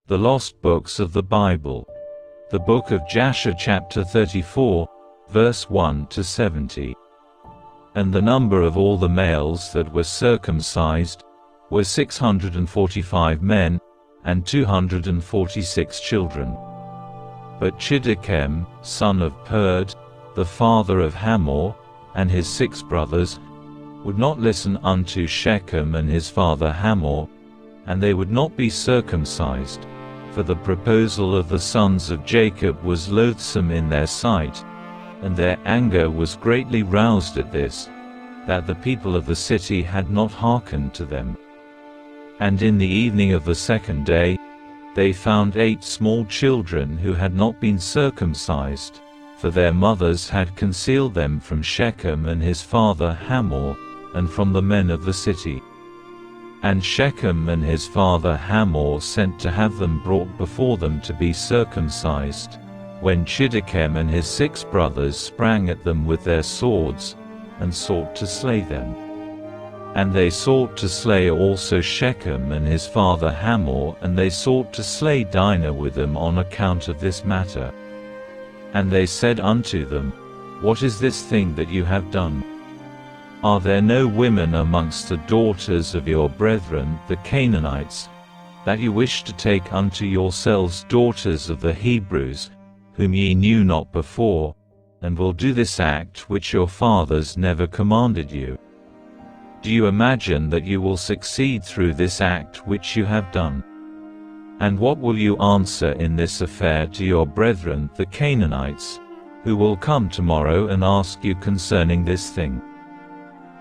The Lost Books of the Bible. The Book of Jasher chapter 34, verse 1 to 70. And the number of all the males that were circumcised were 645 men, and 246 children. But Chiddechem, son of Perd, the father of Hamor, and his 6 brothers, would not listen unto Shechem and his father Hamor, and they would not be circumcised, for the proposal of the sons of Jacob was loathsome in their sight, and their anger was greatly roused at this, that the people of the city had not hearkened to them. And in the evening of the 2nd day, they found 8 small children who had not been circumcised, for their mothers had concealed them from Shechem and his father Hamor, and from the men of the city. And Shechem and his father Hamor sent to have them brought before them to be circumcised, when Chiddechem and his 6 brothers sprang at them with their swords, and sought to slay them. And they sought to slay also Shechem and his father Hamor, and they sought to slay Dinah with them on account of this matter. And they said unto them, What is this thing that you have done? Are there no women amongst the daughters of your brethren the Canaanites, that you wish to take unto yourselves daughters of the Hebrews, whom ye knew not before, and will do this act which your fathers never commanded you? Do you imagine that you will succeed through this act which you have done? And what will you answer in this affair to your brethren the Canaanites, who will come tomorrow and ask you concerning this thing?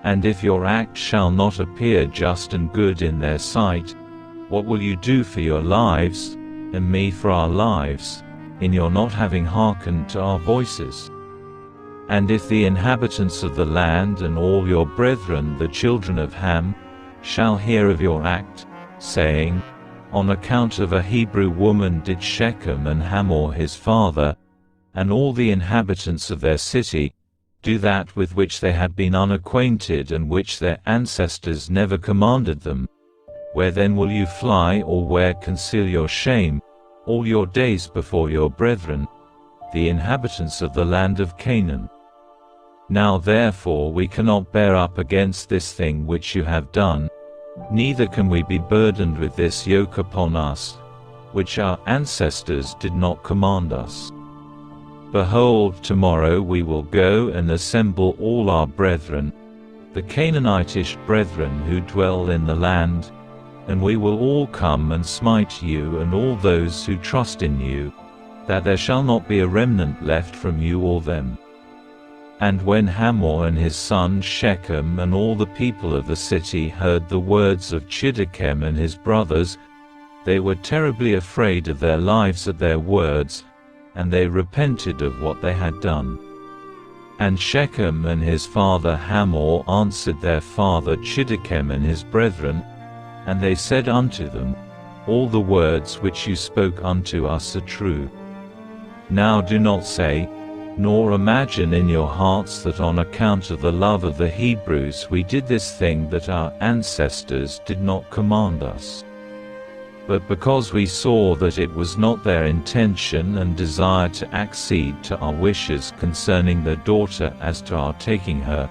And if your act shall not appear just and good in their sight, what will you do for your lives, and me for our lives, in your not having hearkened to our voices? And if the inhabitants of the land and all your brethren the children of Ham shall hear of your act, saying, On account of a Hebrew woman did Shechem and Hamor his father, and all the inhabitants of their city, do that with which they had been unacquainted and which their ancestors never commanded them, where then will you fly, or where conceal your shame, all your days before your brethren, the inhabitants of the land of Canaan? Now therefore we cannot bear up against this thing which you have done, neither can we be burdened with this yoke upon us, which our ancestors did not command us. Behold, tomorrow we will go and assemble all our brethren, the Canaanitish brethren who dwell in the land, and we will all come and smite you and all those who trust in you, that there shall not be a remnant left from you or them. And when Hamor and his son Shechem and all the people of the city heard the words of Chiddechem and his brothers, they were terribly afraid of their lives at their words, and they repented of what they had done. And Shechem and his father Hamor answered their father Chiddechem and his brethren, and they said unto them, All the words which you spoke unto us are true. Now do not say, nor imagine in your hearts that on account of the love of the Hebrews we did this thing that our ancestors did not command us. But because we saw that it was not their intention and desire to accede to our wishes concerning their daughter as to our taking her,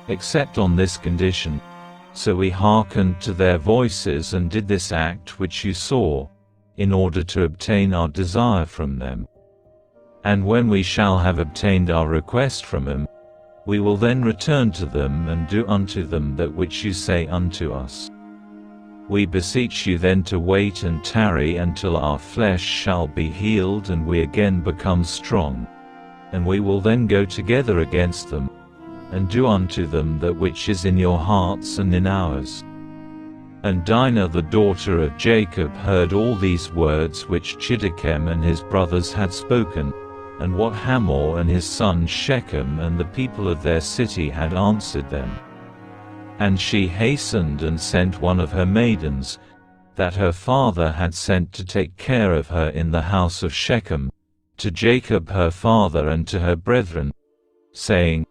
except on this condition, so we hearkened to their voices and did this act which you saw, in order to obtain our desire from them. And when we shall have obtained our request from them, we will then return to them and do unto them that which you say unto us. We beseech you then to wait and tarry until our flesh shall be healed and we again become strong, and we will then go together against them, and do unto them that which is in your hearts and in ours. And Dinah the daughter of Jacob heard all these words which Chiddechem and his brothers had spoken, and what Hamor and his son Shechem and the people of their city had answered them. And she hastened and sent one of her maidens, that her father had sent to take care of her in the house of Shechem, to Jacob her father and to her brethren, saying,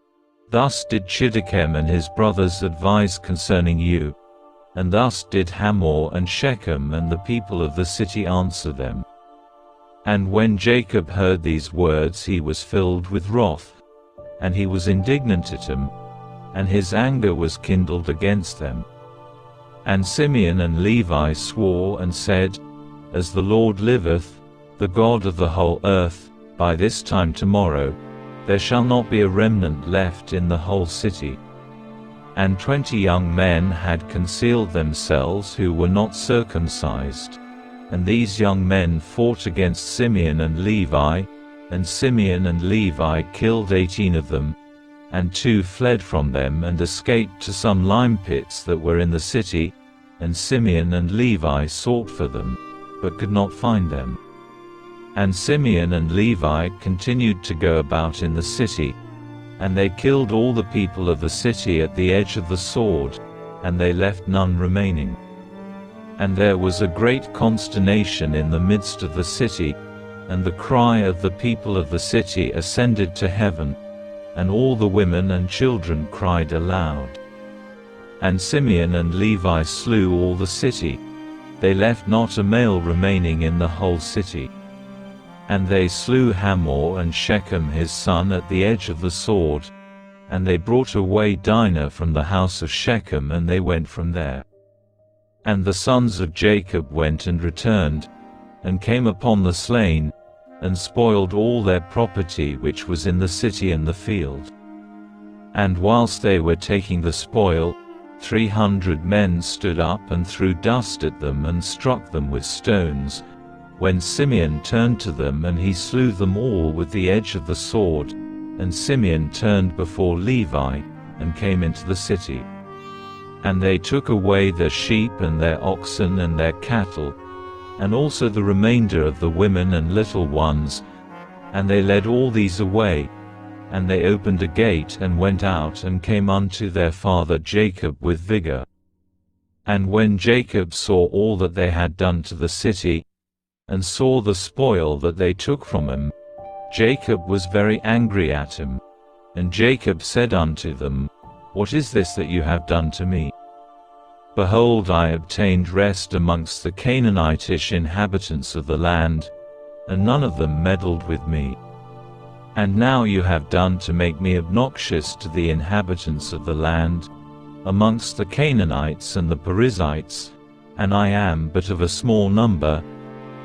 Thus did Chiddechem and his brothers advise concerning you, And thus did Hamor and Shechem and the people of the city answer them. And when Jacob heard these words, he was filled with wrath, and he was indignant at them, and his anger was kindled against them. And Simeon and Levi swore and said, As the Lord liveth, the God of the whole earth, by this time tomorrow, there shall not be a remnant left in the whole city. And 20 young men had concealed themselves who were not circumcised. And these young men fought against Simeon and Levi, and Simeon and Levi killed 18 of them, and 2 fled from them and escaped to some lime pits that were in the city, and Simeon and Levi sought for them, but could not find them. And Simeon and Levi continued to go about in the city, and they killed all the people of the city at the edge of the sword, and they left none remaining. And there was a great consternation in the midst of the city, and the cry of the people of the city ascended to heaven, and all the women and children cried aloud. And Simeon and Levi slew all the city. They left not a male remaining in the whole city. And they slew Hamor and Shechem his son at the edge of the sword, and they brought away Dinah from the house of Shechem, and they went from there. And the sons of Jacob went and returned, and came upon the slain, and spoiled all their property which was in the city and the field. And whilst they were taking the spoil, 300 men stood up and threw dust at them and struck them with stones, when Simeon turned to them, and he slew them all with the edge of the sword. And Simeon turned before Levi, and came into the city. And they took away their sheep and their oxen and their cattle, and also the remainder of the women and little ones, and they led all these away. And they opened a gate and went out and came unto their father Jacob with vigor. And when Jacob saw all that they had done to the city, and saw the spoil that they took from him, Jacob was very angry at him. And Jacob said unto them, What is this that you have done to me? Behold, I obtained rest amongst the Canaanitish inhabitants of the land, and none of them meddled with me. And now you have done to make me obnoxious to the inhabitants of the land, amongst the Canaanites and the Perizzites, and I am but of a small number,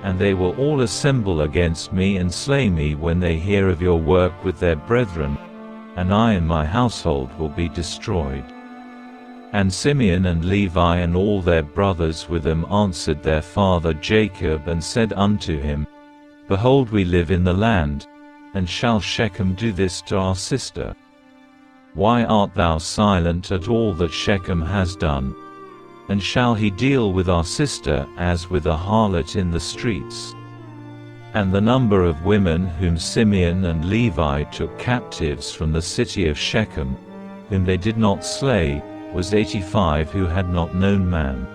and they will all assemble against me and slay me when they hear of your work with their brethren, and I and my household will be destroyed. And Simeon and Levi and all their brothers with them answered their father Jacob and said unto him, Behold, we live in the land, and shall Shechem do this to our sister? Why art thou silent at all that Shechem has done? And shall he deal with our sister as with a harlot in the streets? And the number of women whom Simeon and Levi took captives from the city of Shechem, whom they did not slay, was 85 who had not known man.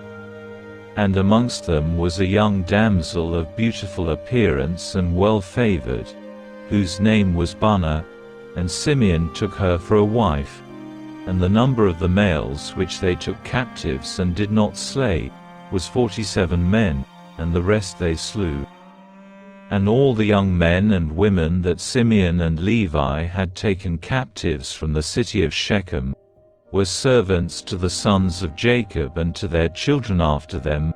And amongst them was a young damsel of beautiful appearance and well-favored, whose name was Dinah, and Simeon took her for a wife. And the number of the males which they took captives and did not slay was 47 men, and the rest they slew. And all the young men and women that Simeon and Levi had taken captives from the city of Shechem were servants to the sons of Jacob and to their children after them,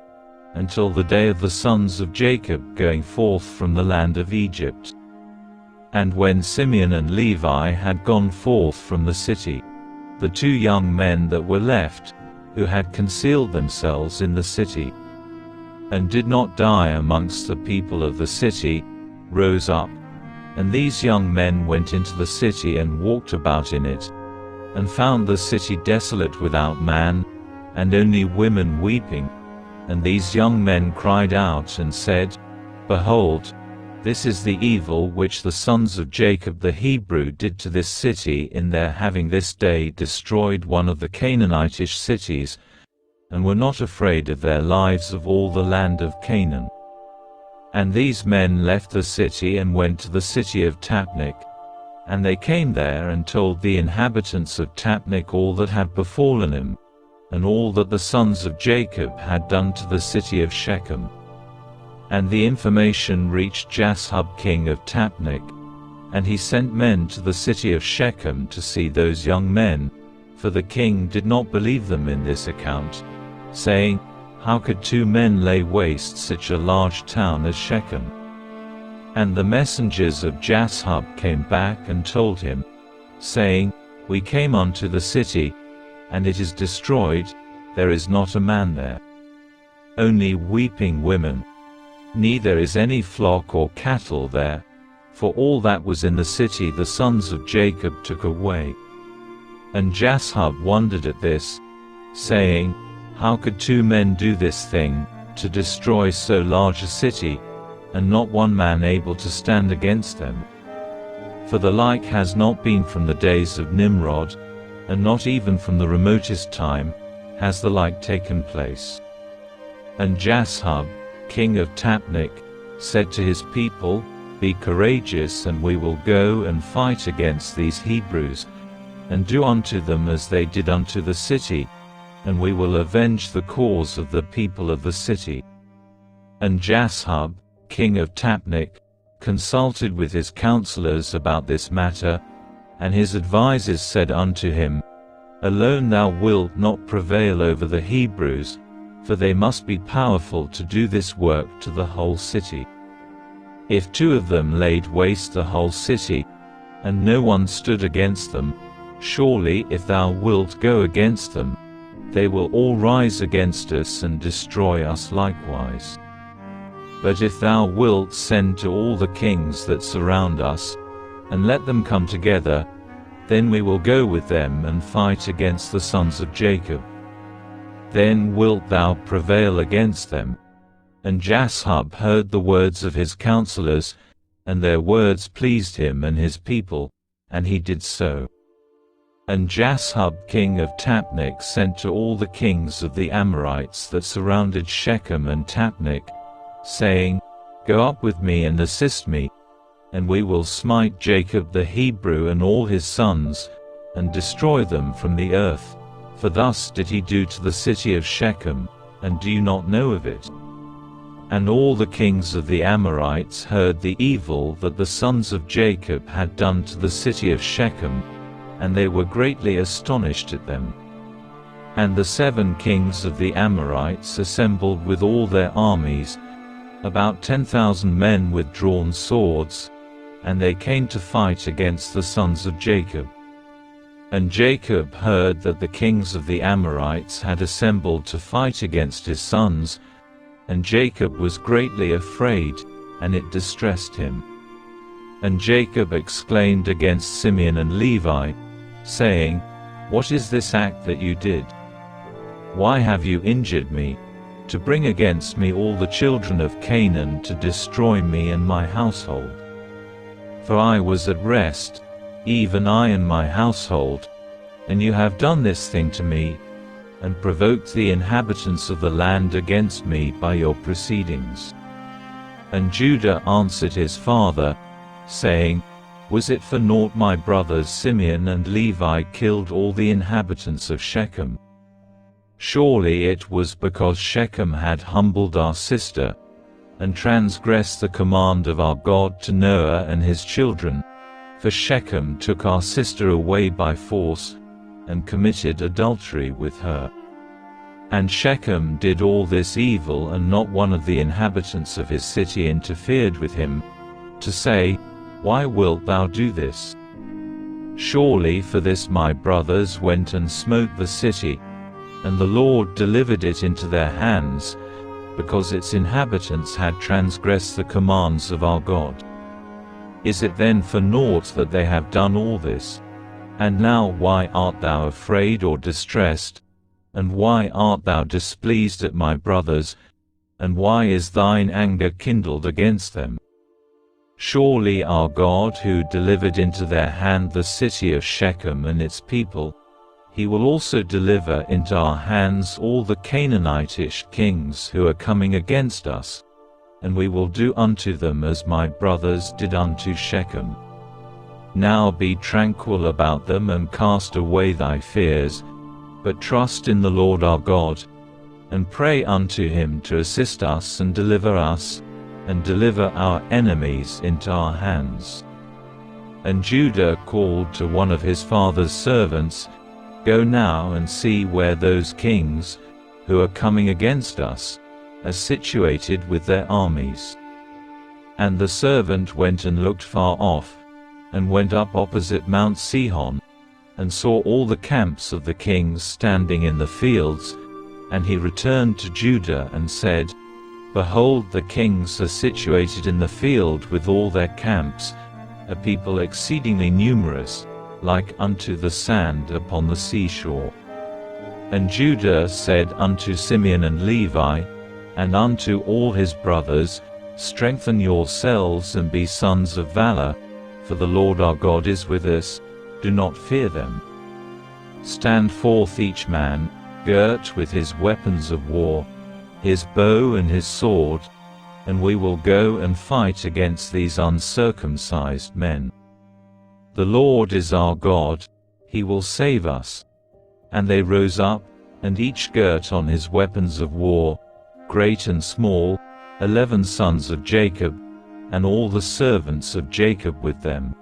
until the day of the sons of Jacob going forth from the land of Egypt. And when Simeon and Levi had gone forth from the city, the 2 young men that were left, who had concealed themselves in the city, and did not die amongst the people of the city, rose up, and these young men went into the city and walked about in it, and found the city desolate without man, and only women weeping. And these young men cried out and said, Behold, this is the evil which the sons of Jacob the Hebrew did to this city in their having this day destroyed one of the Canaanitish cities, and were not afraid of their lives of all the land of Canaan. And these men left the city and went to the city of Tapnach, and they came there and told the inhabitants of Tapnach all that had befallen him. and all that the sons of Jacob had done to the city of Shechem. And the information reached Jashub king of Tapnach, and he sent men to the city of Shechem to see those young men, for the king did not believe them in this account, saying, "How could 2 men lay waste such a large town as Shechem?" And the messengers of Jashub came back and told him, saying, "We came unto the city, and it is destroyed, there is not a man there. Only weeping women. Neither is any flock or cattle there, for all that was in the city the sons of Jacob took away." And Jashub wondered at this, saying, "How could 2 men do this thing, to destroy so large a city, and not one man able to stand against them? For the like has not been from the days of Nimrod, and not even from the remotest time, has the like taken place." And Jashub, king of Tapnach, said to his people, "Be courageous, and we will go and fight against these Hebrews, and do unto them as they did unto the city, and we will avenge the cause of the people of the city." And Jashub, king of Tapnach, consulted with his counselors about this matter, and his advisers said unto him, "Alone thou wilt not prevail over the Hebrews, for they must be powerful to do this work to the whole city. If 2 of them laid waste the whole city, and no one stood against them, surely if thou wilt go against them, they will all rise against us and destroy us likewise. But if thou wilt send to all the kings that surround us, and let them come together, then we will go with them and fight against the sons of Jacob. Then wilt thou prevail against them." And Jashub heard the words of his counselors, and their words pleased him and his people, and he did so. And Jashub king of Tapnach sent to all the kings of the Amorites that surrounded Shechem and Tapnach, saying, "Go up with me and assist me, and we will smite Jacob the Hebrew and all his sons, and destroy them from the earth, for thus did he do to the city of Shechem, and do you not know of it?" And all the kings of the Amorites heard the evil that the sons of Jacob had done to the city of Shechem, and they were greatly astonished at them. And the 7 kings of the Amorites assembled with all their armies, about 10,000 men with drawn swords, and they came to fight against the sons of Jacob. And Jacob heard that the kings of the Amorites had assembled to fight against his sons, and Jacob was greatly afraid, and it distressed him. And Jacob exclaimed against Simeon and Levi, saying, "What is this act that you did? Why have you injured me, to bring against me all the children of Canaan to destroy me and my household? For I was at rest, even I and my household, and you have done this thing to me, and provoked the inhabitants of the land against me by your proceedings." And Judah answered his father, saying, "Was it for naught my brothers Simeon and Levi killed all the inhabitants of Shechem? Surely it was because Shechem had humbled our sister, and transgressed the command of our God to Noah and his children, for Shechem took our sister away by force, and committed adultery with her. And Shechem did all this evil, and not one of the inhabitants of his city interfered with him, to say, Why wilt thou do this? Surely for this my brothers went and smote the city, and the Lord delivered it into their hands, because its inhabitants had transgressed the commands of our God. Is it then for naught that they have done all this? And now why art thou afraid or distressed? And why art thou displeased at my brothers? And why is thine anger kindled against them? Surely our God, who delivered into their hand the city of Shechem and its people, he will also deliver into our hands all the Canaanitish kings who are coming against us, and we will do unto them as my brothers did unto Shechem. Now be tranquil about them and cast away thy fears, but trust in the Lord our God, and pray unto him to assist us and deliver our enemies into our hands." And Judah called to one of his father's servants, "Go now and see where those kings, who are coming against us, are situated with their armies." And the servant went and looked far off, and went up opposite Mount Sihon, and saw all the camps of the kings standing in the fields. And he returned to Judah and said, "Behold, the kings are situated in the field with all their camps, a people exceedingly numerous, like unto the sand upon the seashore." And Judah said unto Simeon and Levi, and unto all his brothers, "Strengthen yourselves and be sons of valor, for the Lord our God is with us, do not fear them. Stand forth each man, girt with his weapons of war, his bow and his sword, and we will go and fight against these uncircumcised men. The Lord is our God, he will save us." And they rose up, and each girt on his weapons of war, great and small, 11 sons of Jacob, and all the servants of Jacob with them.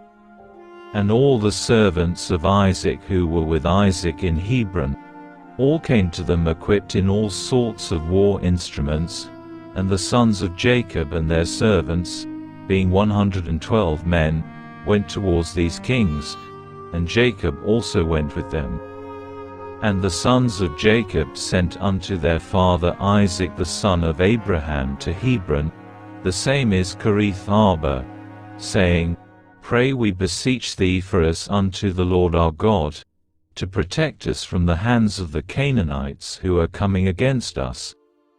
And all the servants of Isaac who were with Isaac in Hebron, all came to them equipped in all sorts of war instruments, and the sons of Jacob and their servants, being 112 men, went towards these kings, and Jacob also went with them. And the sons of Jacob sent unto their father Isaac the son of Abraham to Hebron, the same is Kiriath Arba, saying, "Pray we beseech thee for us unto the Lord our God, to protect us from the hands of the Canaanites who are coming against us,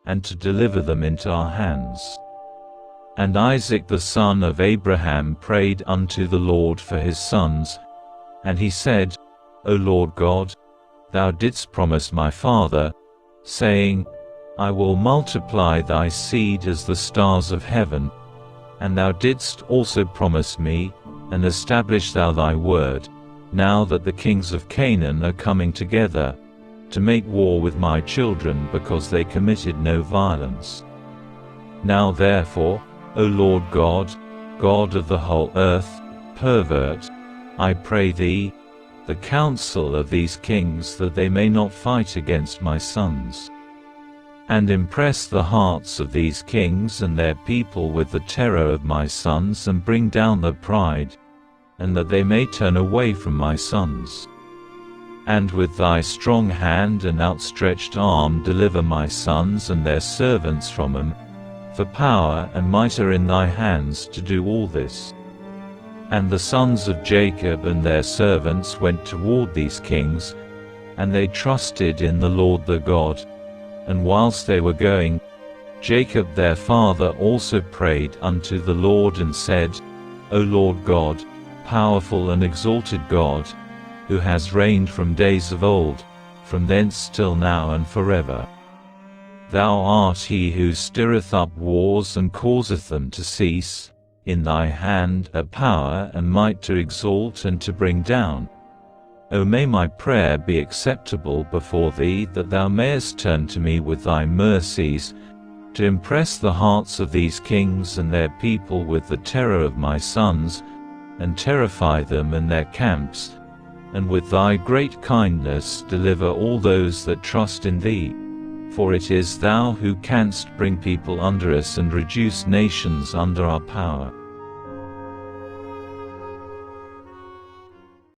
and to deliver them into our hands." And Isaac the son of Abraham prayed unto the Lord for his sons, and he said, "O Lord God, thou didst promise my father, saying, I will multiply thy seed as the stars of heaven, and thou didst also promise me, and establish thou thy word, now that the kings of Canaan are coming together, to make war with my children because they committed no violence. Now therefore, O Lord God, God of the whole earth, pervert, I pray thee, the counsel of these kings that they may not fight against my sons. And impress the hearts of these kings and their people with the terror of my sons, and bring down their pride, and that they may turn away from my sons. And with thy strong hand and outstretched arm deliver my sons and their servants from them, for power and might are in thy hands to do all this." And the sons of Jacob and their servants went toward these kings, and they trusted in the Lord their God. And whilst they were going, Jacob their father also prayed unto the Lord and said, O Lord God, powerful and exalted God, who has reigned from days of old, from thence till now and forever. Thou art he who stirreth up wars and causeth them to cease, in thy hand are power and might to exalt and to bring down. O may my prayer be acceptable before thee, that thou mayest turn to me with thy mercies, to impress the hearts of these kings and their people with the terror of my sons, and terrify them and their camps, and with thy great kindness deliver all those that trust in thee. For it is thou who canst bring people under us and reduce nations under our power.